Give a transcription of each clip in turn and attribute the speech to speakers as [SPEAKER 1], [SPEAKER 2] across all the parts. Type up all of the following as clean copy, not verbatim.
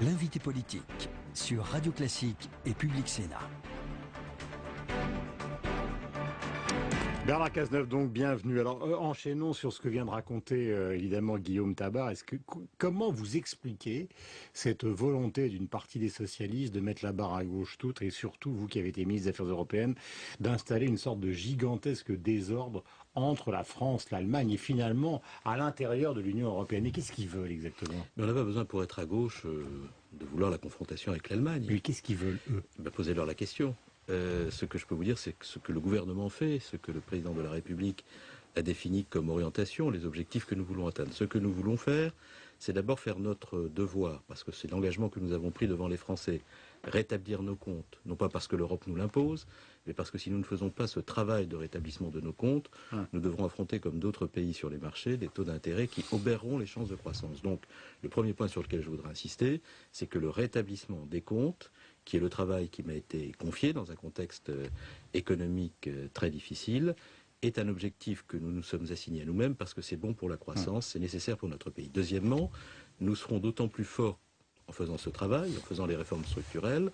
[SPEAKER 1] L'invité politique sur Radio Classique et Public Sénat.
[SPEAKER 2] Bernard Cazeneuve, donc, bienvenue. Alors, enchaînons sur ce que vient de raconter, évidemment, Guillaume Tabar. Comment vous expliquez cette volonté d'une partie des socialistes de mettre la barre à gauche toute, et surtout, vous qui avez été ministre des Affaires européennes, d'installer une sorte de gigantesque désordre entre la France, l'Allemagne et finalement à l'intérieur de l'Union européenne? Et qu'est-ce qu'ils veulent exactement?
[SPEAKER 3] Mais on n'a pas besoin, pour être à gauche, de vouloir la confrontation avec l'Allemagne.
[SPEAKER 2] Mais qu'est-ce qu'ils veulent, eux?
[SPEAKER 3] Posez-leur la question. Ce que je peux vous dire, c'est que ce que le gouvernement fait, ce que le président de la République a défini comme orientation, les objectifs que nous voulons atteindre. Ce que nous voulons faire, c'est d'abord faire notre devoir, parce que c'est l'engagement que nous avons pris devant les Français, rétablir nos comptes, non pas parce que l'Europe nous l'impose, mais parce que si nous ne faisons pas ce travail de rétablissement de nos comptes, nous devrons affronter, comme d'autres pays sur les marchés, des taux d'intérêt qui obéreront les chances de croissance. Donc, le premier point sur lequel je voudrais insister, c'est que le rétablissement des comptes, qui est le travail qui m'a été confié dans un contexte économique très difficile, est un objectif que nous nous sommes assignés à nous-mêmes parce que c'est bon pour la croissance, c'est nécessaire pour notre pays. Deuxièmement, nous serons d'autant plus forts en faisant ce travail, en faisant les réformes structurelles,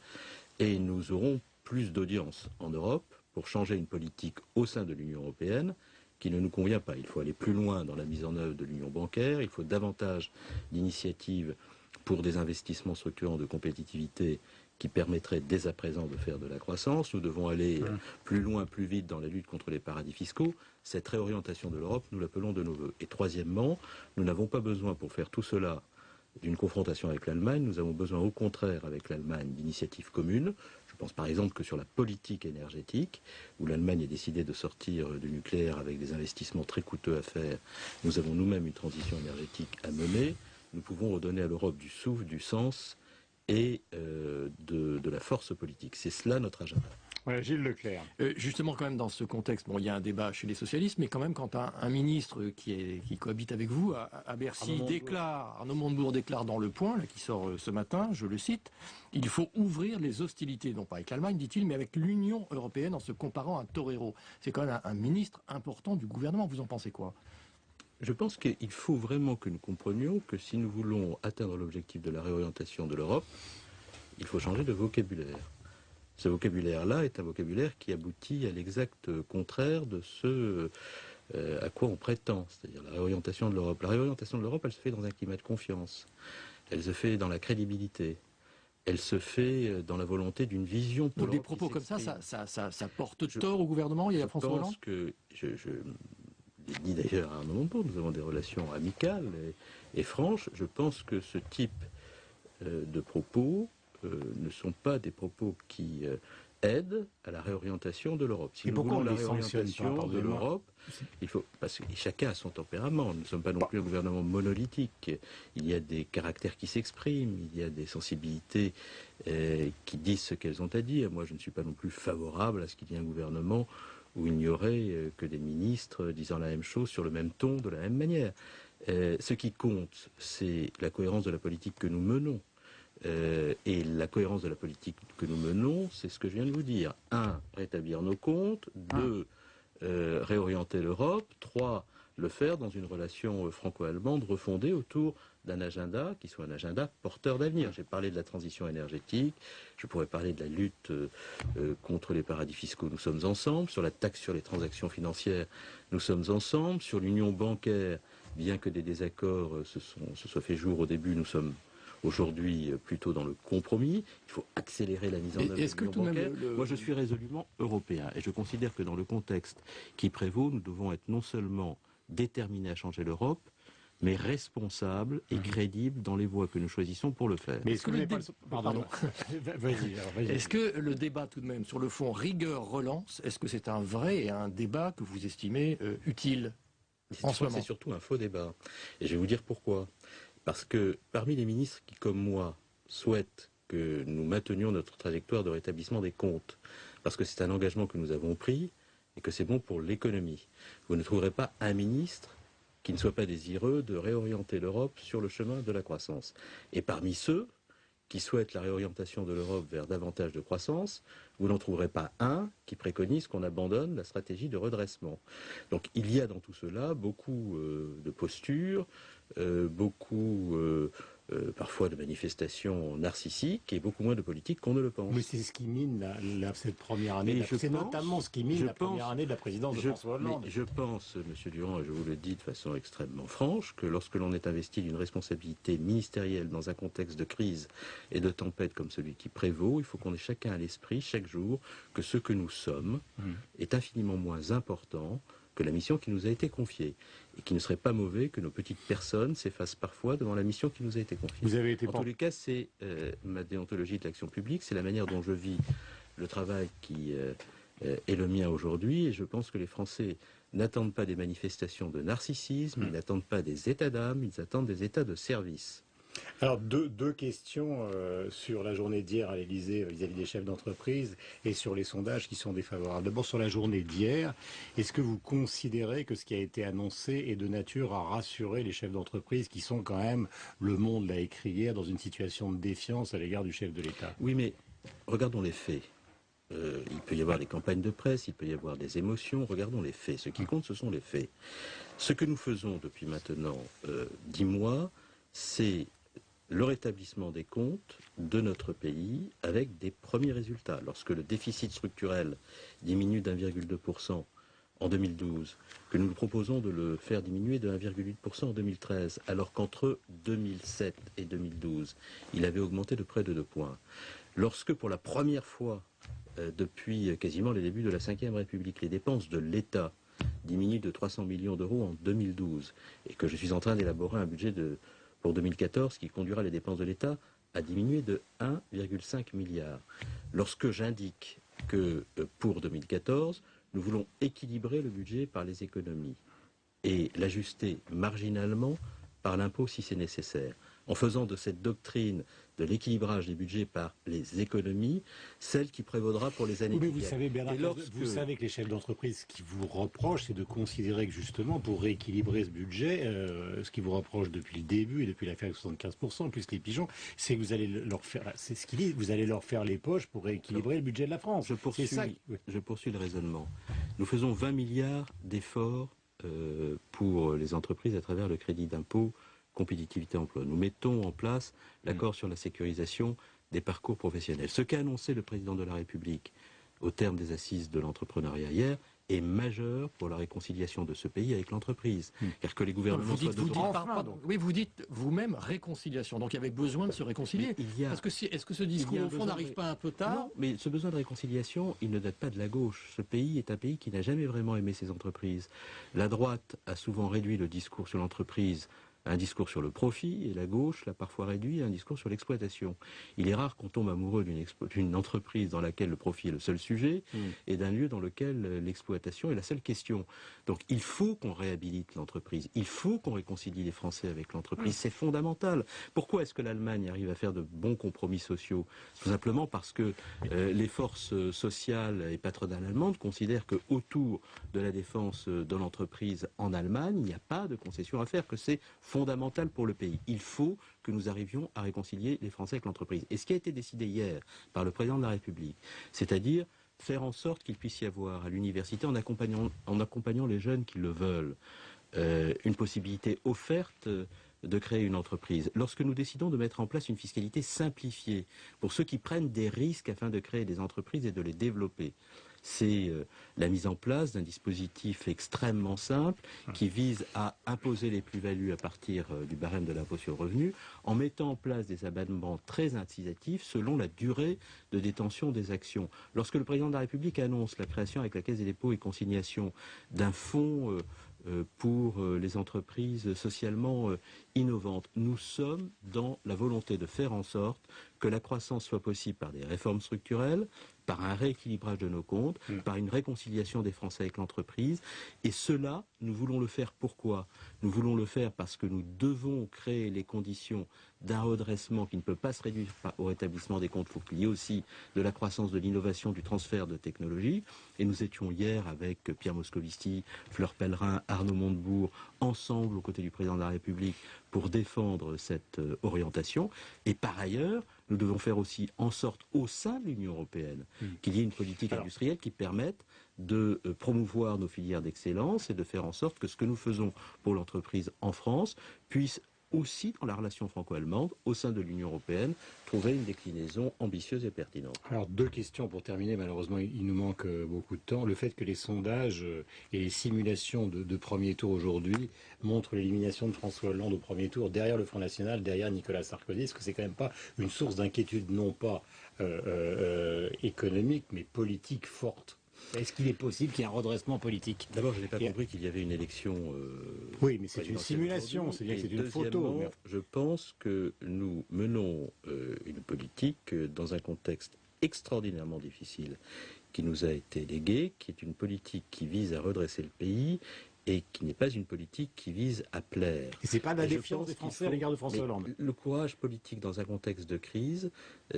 [SPEAKER 3] et nous aurons plus d'audience en Europe pour changer une politique au sein de l'Union européenne qui ne nous convient pas. Il faut aller plus loin dans la mise en œuvre de l'union bancaire, il faut davantage d'initiatives pour des investissements structurants de compétitivité qui permettrait dès à présent de faire de la croissance. Nous devons aller plus loin, plus vite dans la lutte contre les paradis fiscaux. Cette réorientation de l'Europe, nous l'appelons de nos voeux. Et troisièmement, nous n'avons pas besoin pour faire tout cela d'une confrontation avec l'Allemagne. Nous avons besoin au contraire avec l'Allemagne d'initiatives communes. Je pense par exemple que sur la politique énergétique, où l'Allemagne a décidé de sortir du nucléaire avec des investissements très coûteux à faire, nous avons nous-mêmes une transition énergétique à mener. Nous pouvons redonner à l'Europe du souffle, du sens et de la force politique. C'est cela notre agenda.
[SPEAKER 2] Ouais, Gilles Leclerc.
[SPEAKER 4] Justement, quand même, dans ce contexte, bon, il y a un débat chez les socialistes, mais quand même, quand un ministre qui cohabite avec vous à Bercy Arnaud Montebourg déclare dans Le Point, là, qui sort ce matin, je le cite, il faut ouvrir les hostilités, non pas avec l'Allemagne, dit-il, mais avec l'Union européenne en se comparant à un torero. C'est quand même un ministre important du gouvernement. Vous en pensez quoi?
[SPEAKER 3] Je pense qu'il faut vraiment que nous comprenions que si nous voulons atteindre l'objectif de la réorientation de l'Europe, il faut changer de vocabulaire. Ce vocabulaire-là est un vocabulaire qui aboutit à l'exact contraire de ce à quoi on prétend, c'est-à-dire la réorientation de l'Europe. La réorientation de l'Europe, elle se fait dans un climat de confiance, elle se fait dans la crédibilité, elle se fait dans la volonté d'une vision pour l'Europe.
[SPEAKER 4] Donc des propos comme ça porte tort au gouvernement et à François Hollande?
[SPEAKER 3] Je l'ai dit d'ailleurs à un moment donné, nous avons des relations amicales et franches. Je pense que ce type de propos ne sont pas des propos qui aident à la réorientation de l'Europe. Si nous voulons la réorientation de l'Europe, il faut, parce que chacun a son tempérament. Nous ne sommes pas non plus un gouvernement monolithique. Il y a des caractères qui s'expriment, il y a des sensibilités qui disent ce qu'elles ont à dire. Moi, je ne suis pas non plus favorable à ce qu'il y ait un gouvernement où il n'y aurait que des ministres disant la même chose sur le même ton, de la même manière. Ce qui compte, c'est la cohérence de la politique que nous menons. Et la cohérence de la politique que nous menons, c'est ce que je viens de vous dire. 1, rétablir nos comptes. 2, réorienter l'Europe. 3, le faire dans une relation franco-allemande refondée autour d'un agenda qui soit un agenda porteur d'avenir. J'ai parlé de la transition énergétique, je pourrais parler de la lutte contre les paradis fiscaux, nous sommes ensemble. Sur la taxe sur les transactions financières, nous sommes ensemble. Sur l'union bancaire, bien que des désaccords se soient fait jour au début, nous sommes aujourd'hui plutôt dans le compromis. Il faut accélérer la mise en œuvre de l'union bancaire. Moi, je suis résolument européen et je considère que dans le contexte qui prévaut, nous devons être non seulement déterminés à changer l'Europe, mais responsables et crédibles dans les voies que nous choisissons pour le faire.
[SPEAKER 2] Mais est-ce que
[SPEAKER 4] Est-ce que le débat tout de même sur le fond rigueur-relance, est-ce que c'est un vrai et un débat que vous estimez utile en ce moment?
[SPEAKER 3] C'est surtout un faux débat. Et je vais vous dire pourquoi. Parce que parmi les ministres qui, comme moi, souhaitent que nous maintenions notre trajectoire de rétablissement des comptes, parce que c'est un engagement que nous avons pris et que c'est bon pour l'économie, vous ne trouverez pas un ministre qui ne soit pas désireux de réorienter l'Europe sur le chemin de la croissance. Et parmi ceux qui souhaitent la réorientation de l'Europe vers davantage de croissance, vous n'en trouverez pas un qui préconise qu'on abandonne la stratégie de redressement. Donc il y a dans tout cela beaucoup de postures, beaucoup parfois de manifestations narcissiques et beaucoup moins de politique qu'on ne le pense.
[SPEAKER 2] Mais c'est ce qui mine cette première année. C'est notamment ce qui mine la première année de la présidence de François Hollande.
[SPEAKER 3] Je pense, Monsieur Durand, et je vous le dis de façon extrêmement franche, que lorsque l'on est investi d'une responsabilité ministérielle dans un contexte de crise et de tempête comme celui qui prévaut, il faut qu'on ait chacun à l'esprit, chaque jour, que ce que nous sommes est infiniment moins important que la mission qui nous a été confiée, et qu'il ne serait pas mauvais que nos petites personnes s'effacent parfois devant la mission qui nous a été confiée.
[SPEAKER 2] Vous avez été
[SPEAKER 3] en tous les cas, c'est ma déontologie de l'action publique, c'est la manière dont je vis le travail qui est le mien aujourd'hui, et je pense que les Français n'attendent pas des manifestations de narcissisme, ils n'attendent pas des états d'âme, ils attendent des états de service.
[SPEAKER 2] Alors, deux questions sur la journée d'hier à l'Élysée vis-à-vis des chefs d'entreprise et sur les sondages qui sont défavorables. D'abord, sur la journée d'hier, est-ce que vous considérez que ce qui a été annoncé est de nature à rassurer les chefs d'entreprise qui sont quand même, le Monde l'a écrit hier, dans une situation de défiance à l'égard du chef de l'État?
[SPEAKER 3] Oui, mais regardons les faits. Il peut y avoir des campagnes de presse, il peut y avoir des émotions, regardons les faits. Ce qui compte, ce sont les faits. Ce que nous faisons depuis maintenant 10 mois, c'est le rétablissement des comptes de notre pays avec des premiers résultats. Lorsque le déficit structurel diminue d'1,2% en 2012, que nous nous proposons de le faire diminuer de 1,8% en 2013, alors qu'entre 2007 et 2012, il avait augmenté de près de 2 points. Lorsque pour la première fois depuis quasiment les débuts de la Ve République, les dépenses de l'État diminuent de 300 millions d'euros en 2012, et que je suis en train d'élaborer un budget pour 2014 qui conduira les dépenses de l'État à diminuer de 1,5 milliard. Lorsque j'indique que pour 2014, nous voulons équilibrer le budget par les économies et l'ajuster marginalement par l'impôt si c'est nécessaire, en faisant de cette doctrine de l'équilibrage des budgets par les économies, celle qui prévaudra pour les années qui viennent.
[SPEAKER 2] Vous savez, Bernard, vous savez que les chefs d'entreprise, ce qu'ils vous reprochent, c'est de considérer que justement, pour rééquilibrer ce budget, ce qu'ils vous reprochent depuis le début et depuis l'affaire de 75%, plus les pigeons, c'est que vous allez leur faire, c'est ce qu'ils disent, vous allez leur faire les poches pour rééquilibrer le budget de la France.
[SPEAKER 3] Je poursuis le raisonnement. Nous faisons 20 milliards d'efforts pour les entreprises à travers le crédit d'impôt compétitivité emploi. Nous mettons en place l'accord sur la sécurisation des parcours professionnels. Ce qu'a annoncé le président de la République au terme des assises de l'entrepreneuriat hier est majeur pour la réconciliation de ce pays avec l'entreprise. Car que les gouvernements
[SPEAKER 4] vous dites vous-même réconciliation. Donc il y avait besoin de se réconcilier. Est-ce que ce discours au fond n'arrive pas un peu tard?
[SPEAKER 3] Non, mais ce besoin de réconciliation, il ne date pas de la gauche. Ce pays est un pays qui n'a jamais vraiment aimé ses entreprises. La droite a souvent réduit le discours sur l'entreprise un discours sur le profit, et la gauche l'a parfois réduit à un discours sur l'exploitation. Il est rare qu'on tombe amoureux d'une entreprise dans laquelle le profit est le seul sujet, et d'un lieu dans lequel l'exploitation est la seule question. Donc il faut qu'on réhabilite l'entreprise, il faut qu'on réconcilie les Français avec l'entreprise, c'est fondamental. Pourquoi est-ce que l'Allemagne arrive à faire de bons compromis sociaux? Tout simplement parce que les forces sociales et patronales allemandes considèrent qu'autour de la défense de l'entreprise en Allemagne, il n'y a pas de concession à faire, que c'est fondamental pour le pays. Il faut que nous arrivions à réconcilier les Français avec l'entreprise. Et ce qui a été décidé hier par le président de la République, c'est-à-dire faire en sorte qu'il puisse y avoir à l'université, en accompagnant les jeunes qui le veulent, une possibilité offerte de créer une entreprise. Lorsque nous décidons de mettre en place une fiscalité simplifiée pour ceux qui prennent des risques afin de créer des entreprises et de les développer, c'est la mise en place d'un dispositif extrêmement simple qui vise à imposer les plus-values à partir du barème de l'impôt sur le revenu en mettant en place des abattements très incitatifs selon la durée de détention des actions. Lorsque le président de la République annonce la création avec la Caisse des dépôts et consignations d'un fonds pour les entreprises socialement innovantes, nous sommes dans la volonté de faire en sorte que la croissance soit possible par des réformes structurelles, par un rééquilibrage de nos comptes, par une réconciliation des Français avec l'entreprise. Et cela, nous voulons le faire pourquoi? Nous voulons le faire parce que nous devons créer les conditions d'un redressement qui ne peut pas se réduire au rétablissement des comptes. Il faut qu'il y ait aussi de la croissance, de l'innovation, du transfert de technologie. Et nous étions hier avec Pierre Moscovici, Fleur Pellerin, Arnaud Montebourg, ensemble aux côtés du président de la République pour défendre cette orientation. Et par ailleurs, nous devons faire aussi en sorte, au sein de l'Union européenne, qu'il y ait une politique industrielle qui permette de promouvoir nos filières d'excellence et de faire en sorte que ce que nous faisons pour l'entreprise en France puisse aussi dans la relation franco-allemande, au sein de l'Union européenne, trouver une déclinaison ambitieuse et pertinente.
[SPEAKER 2] Alors, 2 questions pour terminer. Malheureusement, il nous manque beaucoup de temps. Le fait que les sondages et les simulations de premier tour aujourd'hui montrent l'élimination de François Hollande au premier tour derrière le Front National, derrière Nicolas Sarkozy, est-ce que c'est quand même pas une source d'inquiétude, non pas économique, mais politique forte? Est-ce qu'il est possible qu'il y ait un redressement politique?
[SPEAKER 3] D'abord, je n'ai pas compris qu'il y avait une élection.
[SPEAKER 2] Oui, mais c'est une simulation, c'est-à-dire que c'est une photo. Mais...
[SPEAKER 3] Je pense que nous menons une politique dans un contexte extraordinairement difficile qui nous a été légué, qui est une politique qui vise à redresser le pays et qui n'est pas une politique qui vise à plaire.
[SPEAKER 2] Et c'est pas de la défiance des Français à l'égard de François Hollande.
[SPEAKER 3] Le courage politique dans un contexte de crise,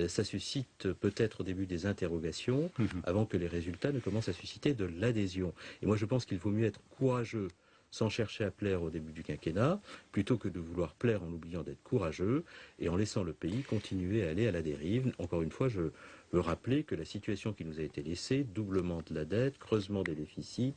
[SPEAKER 3] ça suscite peut-être au début des interrogations, avant que les résultats ne commencent à susciter de l'adhésion. Et moi je pense qu'il vaut mieux être courageux sans chercher à plaire au début du quinquennat, plutôt que de vouloir plaire en oubliant d'être courageux et en laissant le pays continuer à aller à la dérive. Encore une fois, je veux rappeler que la situation qui nous a été laissée, doublement de la dette, creusement des déficits,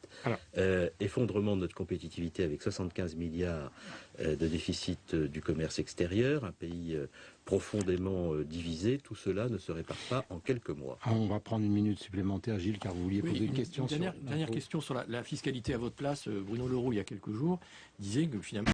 [SPEAKER 3] effondrement de notre compétitivité avec 75 milliards de déficit du commerce extérieur, un pays profondément divisé, tout cela ne se répare pas en quelques mois.
[SPEAKER 2] On va prendre une minute supplémentaire, Gilles, car vous vouliez poser une question.
[SPEAKER 4] Dernière question sur la fiscalité à votre place. Bruno Le Roux, il y a quelques jours, disait que finalement...